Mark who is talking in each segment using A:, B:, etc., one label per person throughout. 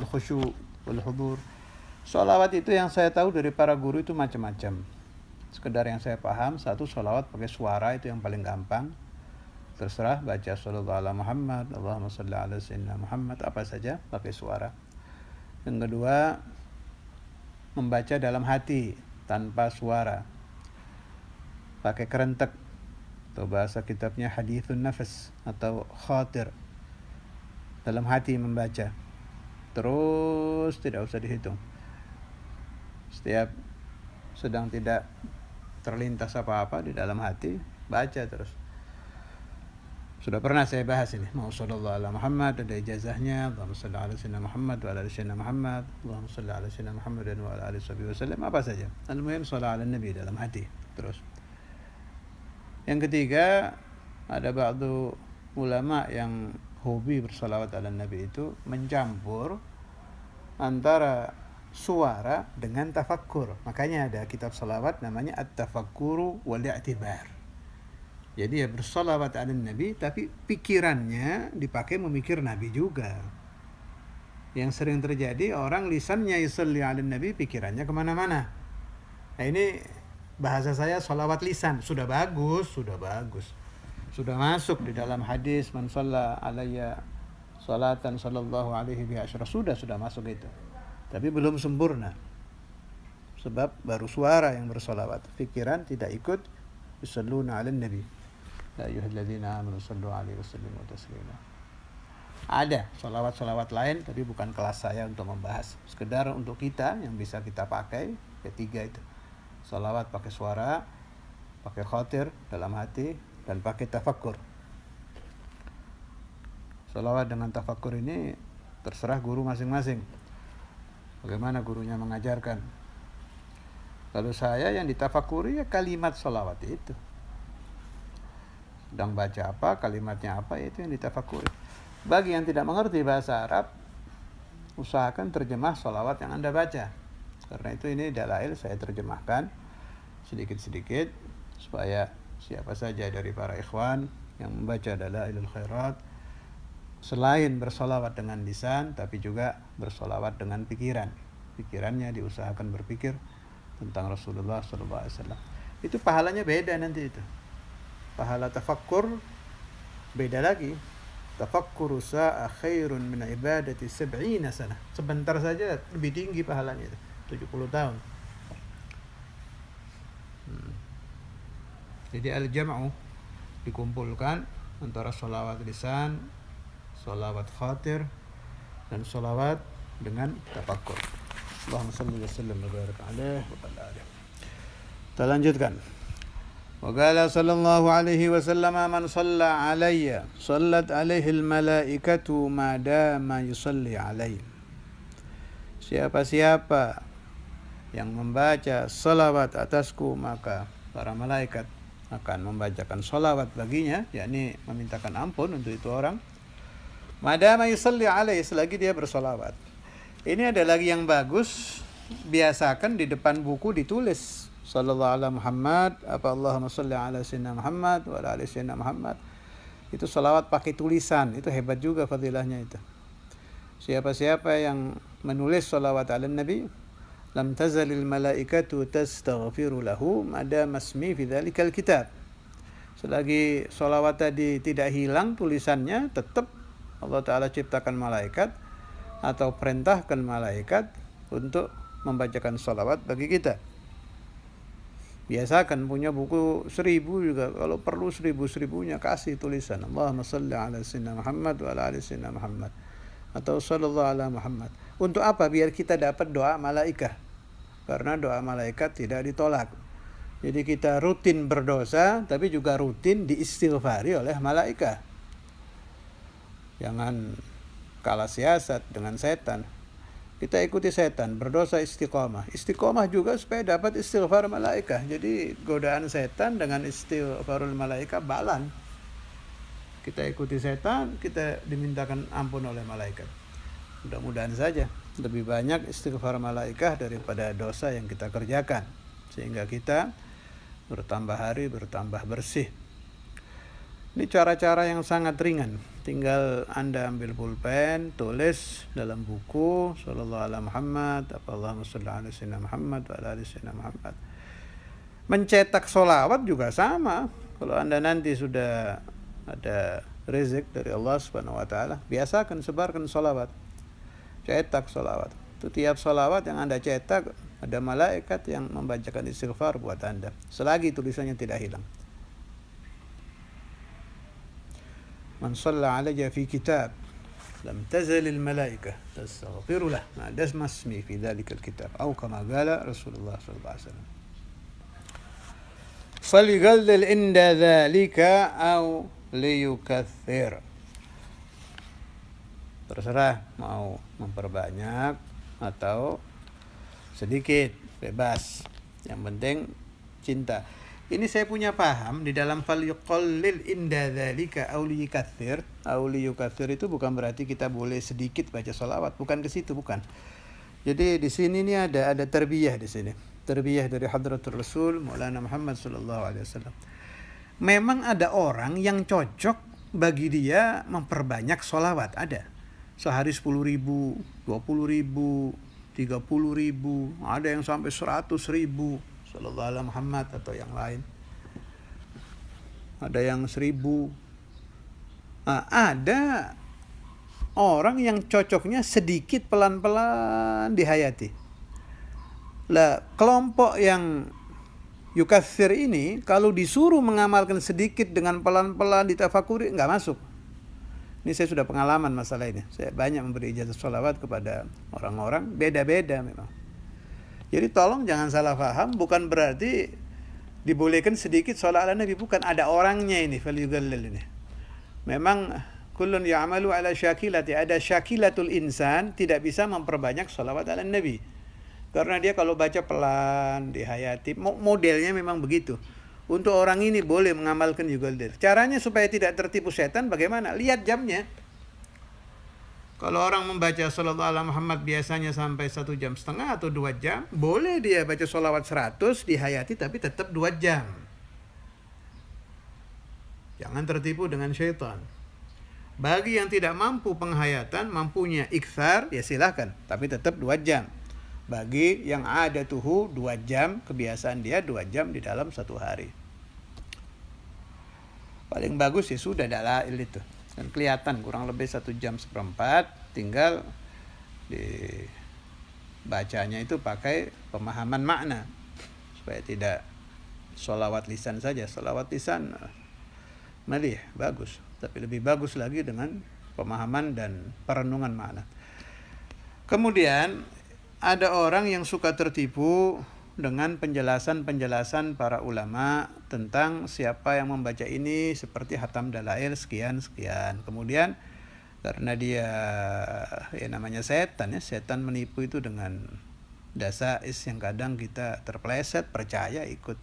A: khusyu' wal hudur. Sholawat itu yang saya tahu dari para guru itu macam-macam. Sekedar yang saya paham, satu sholawat pakai suara itu yang paling gampang. Terserah baca sallallahu ala Muhammad, Allahumma shalli ala sayyidina Muhammad, apa saja pakai suara. Yang kedua, membaca dalam hati tanpa suara, pakai kerentek, atau bahasa kitabnya hadithun nafas atau khatir, dalam hati membaca terus, tidak usah dihitung. Setiap sedang tidak terlintas apa-apa di dalam hati, baca terus. Sudah pernah saya bahas ini. Mau sallallahu ala Muhammad, ada ijazahnya. Allahumma salli ala sayyidina Muhammad wa ala ali sayyidina Muhammad. Allahumma salli ala sayyidina Muhammad wa ala ali wasallam. Apa saja. Al-muhim salat ala Nabi dalam hati. Terus. Yang ketiga, ada ba'du ulama yang hobi bersalawat ala Nabi itu mencampur antara suara dengan tafakkur. Makanya ada kitab salawat namanya At-Tafakkuru wal I'tibar. Jadi ya bersalawat ala Nabi, tapi pikirannya dipakai memikir Nabi juga. Yang sering terjadi orang lisannya yusalli ala Nabi, pikirannya kemana-mana. Nah ini bahasa saya salawat lisan. Sudah bagus. Sudah masuk di dalam hadis man shalla alayya salatan sallallahu alaihi bi asyra. Sudah masuk itu. Tapi belum sempurna. Sebab baru suara yang bersalawat. Pikiran tidak ikut yusalluna ala Nabi. Ya ayyuhalladzina amanu sallu alaihi wasallimu taslima. Ada salawat-salawat lain, tapi bukan kelas saya untuk membahas. Sekedar untuk kita yang bisa kita pakai, ketiga itu. Salawat pakai suara, pakai khatir dalam hati, dan pakai tafakkur. Salawat dengan tafakkur ini terserah guru masing-masing. Bagaimana gurunya mengajarkan. Kalau saya yang ditafakuri ya kalimat salawat itu. Sedang baca apa, kalimatnya apa, itu yang ditafakuri. Bagi yang tidak mengerti bahasa Arab, usahakan terjemah salawat yang Anda baca. Karena itu ini dalail saya terjemahkan sedikit-sedikit supaya siapa saja dari para ikhwan yang membaca dalailul khairat selain bersolawat dengan lisan, tapi juga bersolawat dengan pikiran. Pikirannya diusahakan berpikir tentang Rasulullah SAW. Itu pahalanya beda nanti itu. Pahala tafakkur beda lagi. Tafakkuru sa'a khairun min ibadati 70 sana. Sebentar saja lebih tinggi pahalanya itu. 70 tahun. Jadi al-jam'u dikumpulkan antara sholawat lisan, sholawat khatir, dan sholawat dengan tafakkur. Allahumma salli wa sallim wa barik alaihi wa ala alihi. Kita lanjutkan. Wa qala sallallahu alaihi wasallam man shalla alayya sallat alaihi al-malaikatu ma dama yusalli alaihi. Siapa-siapa yang membaca salawat atasku, maka para malaikat akan membacakan salawat baginya, yakni memintakan ampun untuk itu orang. Madama yusalli alaihi, selagi dia bersalawat. Ini ada lagi yang bagus, biasakan di depan buku ditulis sallallahu ala Muhammad, apa Allahumma shalli ala sayyidina Muhammad wa ala ali sayyidina Muhammad. Itu salawat pakai tulisan, itu hebat juga fadilahnya itu. Siapa-siapa yang menulis salawat ala Nabi, lam tazalil malaikatu tastaghfiru lahu madama ismi fi dzalikal kitab. Selagi salawat tadi tidak hilang tulisannya, tetap Allah Ta'ala ciptakan malaikat atau perintahkan malaikat untuk membacakan salawat bagi kita. Biasakan punya buku 1000 juga, kalau perlu 1000-1000-nya kasih tulisan Allahumma salli ala sayyidina Muhammad wa ala ali sayyidina Muhammad atau sallallahu ala Muhammad. Untuk apa? Biar kita dapat doa malaikat. Karena doa malaikat tidak ditolak. Jadi kita rutin berdosa, tapi juga rutin diistighfari oleh malaikat. Jangan kalah siasat dengan setan. Kita ikuti setan, berdosa istiqomah. Istiqomah juga supaya dapat istighfar malaikat. Jadi godaan setan dengan istighfarul malaikat balan. Kita ikuti setan, kita dimintakan ampun oleh malaikat. Mudah-mudahan saja lebih banyak istighfar malaikat daripada dosa yang kita kerjakan, sehingga kita bertambah hari bertambah bersih. Ini cara-cara yang sangat ringan. Tinggal Anda ambil pulpen, tulis dalam buku sallallahu alaihi Muhammad, Allahumma shalli ala sayyidina Muhammad wa ala ali sayyidina Muhammad. Mencetak sholawat juga sama. Kalau Anda nanti sudah ada rezeki dari Allah Subhanahu wa taala, biasakan sebarkan sholawat. Cetak sholawat. Itu tiap sholawat yang Anda cetak, ada malaikat yang membacakan istighfar buat Anda selagi tulisannya tidak hilang. Man shalla alayya fi kitab lam tazal al malaikah tastaghfiru lah ma dasma ismi fi dhalika al kitab atau kama qala Rasulullah sallallahu alaihi wasallam. Falyughalil inda dhalika aw liyukaththir. Terserah mau memperbanyak atau sedikit, bebas. Yang penting cinta. Ini saya punya paham di dalam falyuqallil inda dzalika aw liyukaththir. Aw liyukaththir itu bukan berarti kita boleh sedikit baca sholawat, bukan ke situ, bukan. Jadi di sini nih ada tarbiyah di sini. Tarbiyah dari Hadratul Rasul Maulana Muhammad sallallahu alaihi wasallam. Memang ada orang yang cocok bagi dia memperbanyak sholawat, ada. Sehari 10.000, 20.000, 30.000, ada yang sampai 100.000 sallallahu alaihi Muhammad atau yang lain. Ada yang 1.000. Nah, ada orang yang cocoknya sedikit pelan-pelan dihayati. Lah, kelompok yang yukathir ini kalau disuruh mengamalkan sedikit dengan pelan-pelan ditafakuri nggak masuk. Ini saya sudah pengalaman masalah ini. Saya banyak memberi ijazah sholawat kepada orang-orang, beda-beda memang. Jadi tolong jangan salah paham, bukan berarti dibolehkan sedikit sholawat ala Nabi, bukan, ada orangnya ini, falyughalil ini. Memang kullun ya'malu ala syakilati, ada syakilatul insan, tidak bisa memperbanyak sholawat ala Nabi. Karena dia kalau baca pelan, dihayati, modelnya memang begitu. Untuk orang ini boleh mengamalkan yughalil. Caranya supaya tidak tertipu setan bagaimana? Lihat jamnya. Kalau orang membaca sallallahu alaihi Muhammad biasanya sampai 1,5 jam atau 2 jam, boleh dia baca sholawat 100 dihayati tapi tetap 2 jam. Jangan tertipu dengan syaitan. Bagi yang tidak mampu penghayatan, mampunya iktsar, ya silahkan, tapi tetap 2 jam. Bagi yang ada 2 jam, kebiasaan dia 2 jam di dalam 1 hari. Paling bagus ya sudah dalail itu. Dan kelihatan kurang lebih 1,4 jam, tinggal dibacanya itu pakai pemahaman makna. Supaya tidak sholawat lisan saja. Sholawat lisan malih, bagus. Tapi lebih bagus lagi dengan pemahaman dan perenungan makna. Kemudian ada orang yang suka tertipu dengan penjelasan-penjelasan para ulama tentang siapa yang membaca ini seperti hatam dalail sekian-sekian. Kemudian karena dia namanya setan ya, setan menipu itu dengan dasais yang kadang kita terpeleset, percaya, ikut.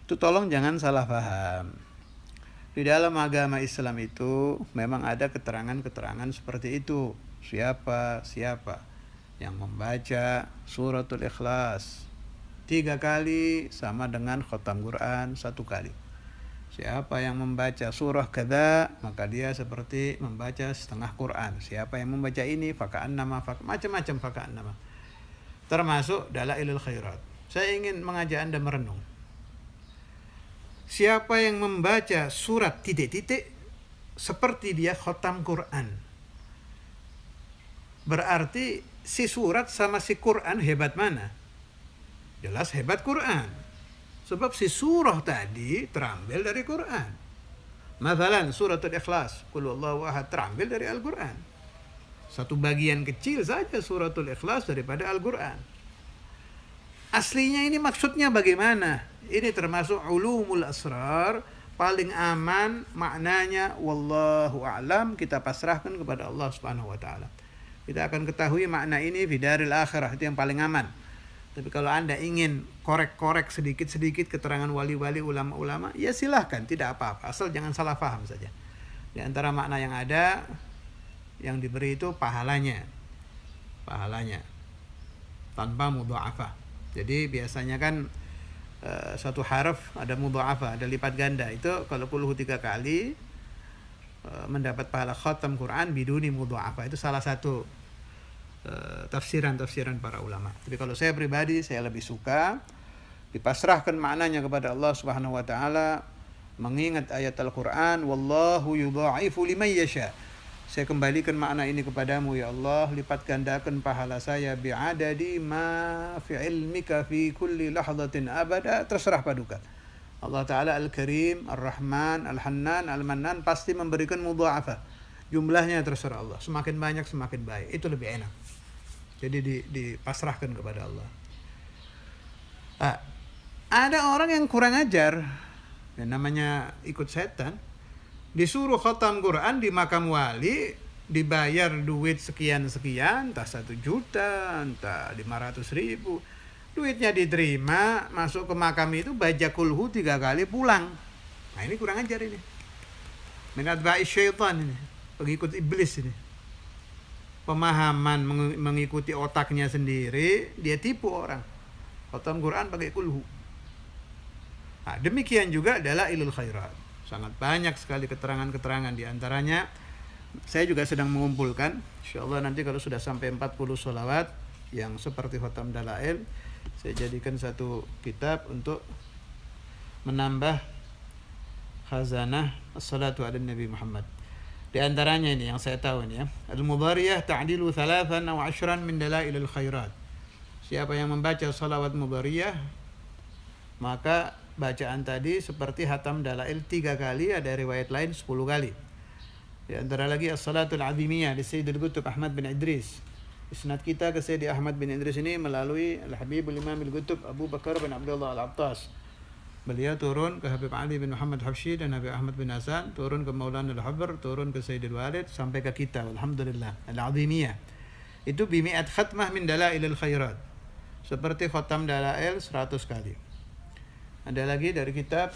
A: Itu tolong jangan salah paham. Di dalam agama Islam itu memang ada keterangan-keterangan seperti itu. Siapa yang membaca suratul Ikhlas 3 kali sama dengan khatam Quran 1 kali. Siapa yang membaca surah kada, maka dia seperti membaca setengah Quran. Siapa yang membaca ini, faka'annama, macam-macam faka'annama. Termasuk dalailul khairat. Saya ingin mengajak Anda merenung. Siapa yang membaca surat titik-titik seperti dia khatam Quran. Berarti si surat sama si Quran hebat mana? Jelas hebat Quran. Sebab si surah tadi terambil dari Quran. Mathalan suratul Ikhlas, Qul huwallahu ahad, terambil dari Al-Quran. Satu bagian kecil saja suratul Ikhlas daripada Al-Quran. Aslinya ini maksudnya bagaimana? Ini termasuk ulumul asrar, paling aman maknanya wallahu a'lam, kita pasrahkan kepada Allah Subhanahu wa taala. Kita akan ketahui makna ini di daril akhirah, itu yang paling aman. Tapi kalau Anda ingin korek-korek sedikit-sedikit keterangan wali-wali, ulama-ulama, ya silahkan, tidak apa-apa. Asal jangan salah paham saja. Di antara makna yang ada, yang diberi itu pahalanya. Tanpa mudha'afah. Jadi biasanya kan satu harf ada mudha'afah, ada lipat ganda. Itu kalau 3 kali, mendapat pahala khatam Quran biduni mudha'afah. Itu salah satu tafsiran para ulama. Tapi kalau saya pribadi, saya lebih suka dipasrahkan maknanya kepada Allah Subhanahu wa taala, mengingat ayat Al-Qur'an, wallahu yudha'ifu liman yasha. Saya kembalikan makna ini kepadamu ya Allah, lipat gandakan pahala saya bi'adadi ma fi ilmika fi kulli lahzatin abada, terserah paduka. Allah Ta'ala Al-Karim, Ar-Rahman, Al-Hannan, Al-Mannan pasti memberikan mudha'afah. Jumlahnya terserah Allah. Semakin banyak semakin baik. Itu lebih enak. Jadi dipasrahkan kepada Allah. Ada orang yang kurang ajar. Yang namanya ikut setan. Disuruh khatam Quran di makam wali, dibayar duit sekian-sekian, entah 1 juta, entah 500.000. Duitnya diterima, masuk ke makam itu, baca kulhu 3 kali, pulang. Nah ini kurang ajar ini. Minat ba'i syaitan ini. Pengikut iblis ini. Pemahaman mengikuti otaknya sendiri, dia tipu orang. Khatam Quran pakai kulhu. Nah, demikian juga adalah ilul khairat. Sangat banyak sekali keterangan-keterangan, di antaranya saya juga sedang mengumpulkan, insyaallah nanti kalau sudah sampai 40 sholawat yang seperti khatam dalail, saya jadikan satu kitab untuk menambah khazanah as-salatu ala Nabi Muhammad. Di antaranya ini yang saya tahu ini ya, al-mudhariyah ta'dilu 3 aw 10 min dalailil khairat. Siapa yang membaca salawat mudhariyah, maka bacaan tadi seperti hatam dalail 3 kali, ada riwayat lain 10 kali. Di antara lagi as-salatul azimiyah di Sayyidul Qutb Ahmad bin Idris. Isnad kita ke Sayyidi Ahmad bin Idris ini melalui Al-Habibul Imam Al-Qutb Abu Bakar bin Abdullah Al-Attas. Beliau turun ke Habib Ali bin Muhammad Habsyi dan Habib Ahmad bin Hasan, turun ke Maulana Al-Habr, turun ke Sayyidul Walid, sampai ke kita. Alhamdulillah. Al-Azimiyah. Itu bimi'at khatmah min dalailil khairat. Seperti khatam dalail 100 kali. Ada lagi dari kitab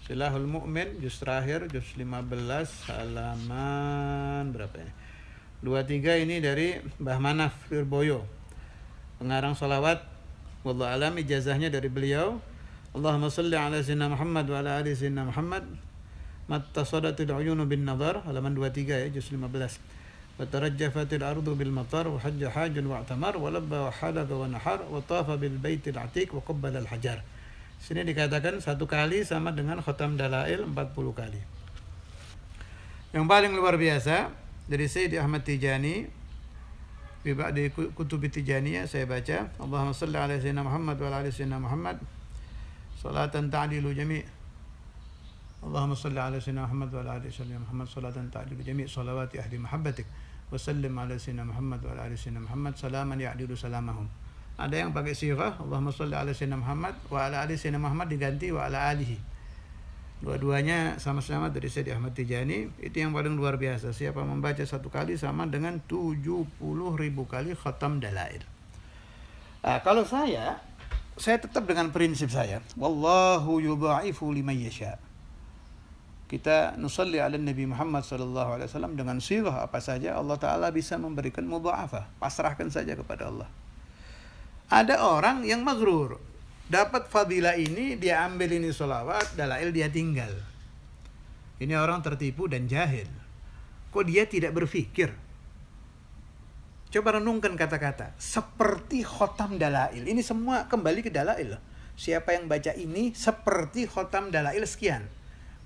A: Silahul Mu'min, juz terakhir, juz 15, halaman berapa ya? 23 ini dari Mbah Manaf Lirboyo, pengarang salawat. Wallahu alam, ijazahnya dari beliau. Allahumma salli ala sayyidina Muhammad wa ala ali sayyidina Muhammad. Mattasadatul uyunu bin nadhar, halaman 23 ya, juz 15. Wa tarajjafatil ardu bil matar wa hajja hajun wa atamar wa labba wa halaga wa nahar wa tafa bil baitil atiq wa qabbala al hajar. Sini dikatakan 1 kali sama dengan khatam dalail 40 kali. Yang paling luar biasa dari Sayyidi Ahmad Tijani, di kutub Tijaniyah saya baca, Allahumma salli ala sayyidina Muhammad wa ala ali sayyidina Muhammad salatan ta'dilu jami' Allahumma salli ala sayyidina Muhammad wa ala ali sayyidina Muhammad salatan ta'dilu jami' salawati ahli mahabbatik wa sallim ala sayyidina Muhammad wa ala ali sayyidina Muhammad salaman ya'dilu salamahum. Ada yang pakai sirah Allahumma salli ala sayyidina Muhammad wa ala ali sayyidina Muhammad diganti wa ala alihi. Dua-duanya sama-sama dari Sayyidi Ahmad Tijani. Itu yang paling luar biasa. Siapa membaca 1 kali sama dengan 70.000 kali khatam dalail. Kalau saya tetap dengan prinsip saya. Wallahu yudha'ifu liman yasha. Kita nusalli ala Nabi Muhammad sallallahu alaihi wasallam dengan sirah apa saja, Allah Ta'ala bisa memberikan mudha'afah. Pasrahkan saja kepada Allah. Ada orang yang maghrur. Dapat fadilah ini, dia ambil ini sholawat, dalail dia tinggal. Ini orang tertipu dan jahil. Kok dia tidak berpikir? Coba renungkan kata-kata. Seperti khotam dalail. Ini semua kembali ke dalail. Siapa yang baca ini seperti khotam dalail sekian.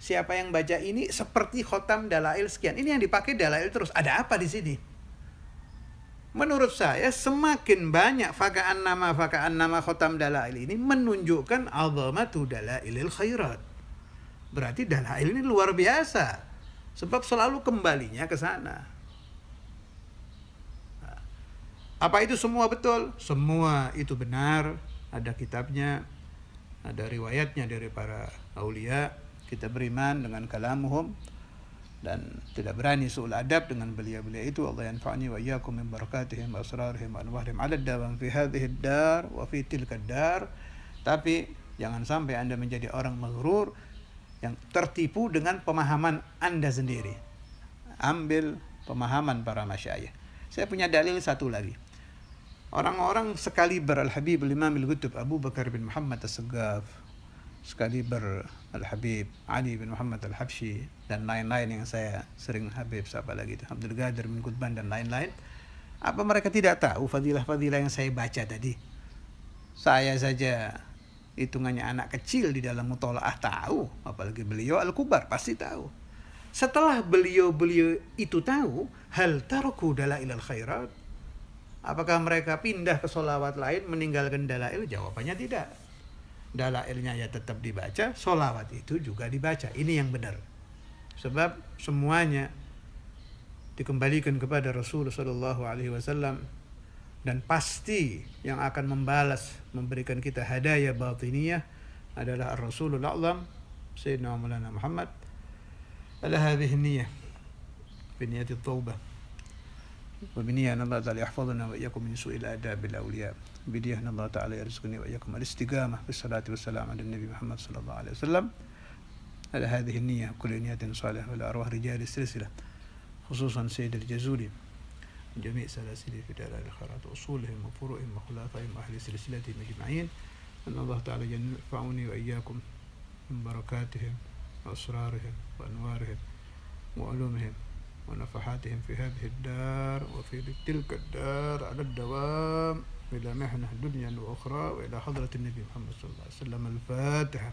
A: Siapa yang baca ini seperti khotam dalail sekian. Ini yang dipakai dalail terus. Ada apa di sini? Menurut saya semakin banyak faka'an nama khotam dalail ini menunjukkan azamatu dalailil khairat. Berarti dalail ini luar biasa. Sebab selalu kembalinya ke sana. Apa itu semua betul? Semua itu benar. Ada kitabnya, ada riwayatnya dari para aulia. Kita beriman dengan kalamuhum dan tidak berani su'ul adab dengan beliau-beliau itu. Allah yanfa'ni wa iyyakum min barakatihim wa asrarihim wa anwarihim 'ala ad-dawam fi hadhihi ad-dar wa fi tilka ad-dar. Tapi jangan sampai Anda menjadi orang maghrur yang tertipu dengan pemahaman Anda sendiri. Ambil pemahaman para masyayikh. Saya punya dalil satu lagi. Orang-orang sekaliber Al-Habib Al-Imam Al-Qutb Abu Bakar bin Muhammad As-Saggaf, sekali Al-Habib Ali bin Muhammad Al-Habsyi dan lain-lain yang saya sering Habib siapa lagi itu Abdul Qadir bin Qutban dan lain-lain. Apa mereka tidak tahu fadilah-fadilah yang saya baca tadi? Saya saja hitungannya anak kecil di dalam mutolaah tahu, apalagi beliau Al-Kubar pasti tahu. Setelah beliau itu tahu, hal taraku dalailal khairat, apakah mereka pindah ke sholawat lain meninggalkan dalail? Jawabannya tidak. Dalailnya ya tetap dibaca, sholawat itu juga dibaca. Ini yang benar. Sebab semuanya dikembalikan kepada Rasulullah SAW, dan pasti yang akan membalas, memberikan kita hadaya batiniyah adalah Rasulullah A'lam Sayyidina Maulana Muhammad. Ala hadhihi niyyah bi niyyati at-taubah wa bi niyyah Allah Ta'ala yahfazuna wa iyyakum min su'il adabil awliya, bi niyyah Allah Ta'ala yarzuqni wa iyyakum al-istiqamah bis salati was salam ala nabi Muhammad sallallahu alaihi wasallam. Ala hadhihi niyyah kullu niyyatin salihah wa arwah rijal silsilah khususan Sayyid al-Jazuli جميع سلاسل في دار الخيرات وأصولهم وفروعهم وخلافائهم وأهل سلسلتهم أجمعين، أن الله تعالى ينفعني وإياكم من بركاتهم وأسرارهم وأنوارهم وعلومهم ونفحاتهم في هذه الدار وفي تلك الدار على الدوام إلى محنة دنيا وأخرى وإلى حضرة النبي محمد صلى الله عليه وسلم. الفاتحة.